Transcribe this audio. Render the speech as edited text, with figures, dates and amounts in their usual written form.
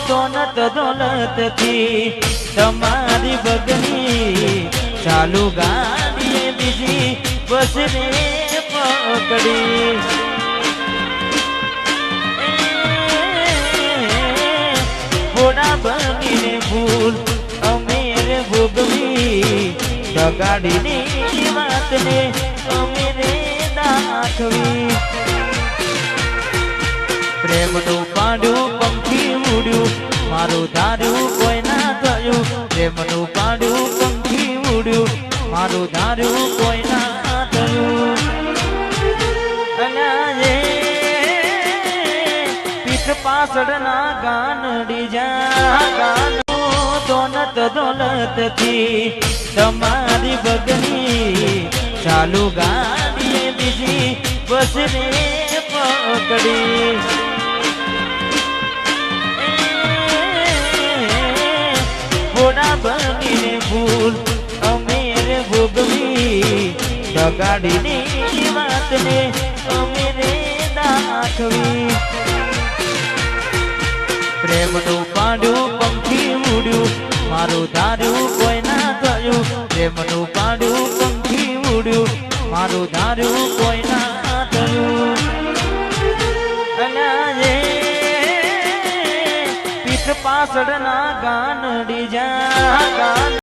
દોનત દોલત થી તમારી બગની ચાલુ ગાડીએ બીજી બસને પકડી ઘોડા બનીને ભૂલ અમે રે ભોગવી ગાડીની વાતને અમે રે દાખવી પ્રેમનું પાડ્યું પંખી ઉડ્યું મારું ધાર્યું કોઈ ના થયું પ્રેમનું પાડ્યું પંખી ઉડ્યું મારું ધાર્યું કોઈ ના થયું પીઠ પાછળના ગાનડી જા ગાનો દોનત દોલત થી તમારી બગની ચાલુ ગાડીએ બીજી બસને પકડી ઘોડા બનીને ભૂલ અમે રે ભોગવી ગાડીની વાતને અમે રે દાખવી પ્રેમનું પાડ્યું પંખી ઉડ્યું મારું ધાર્યું કોઈ ના થયું પ્રેમનું પાડ્યું પંખી ઉડ્યું મારું ધાર્યું કોઈ ના થયું પીઠ પાછળના ગાનડી જા ગાન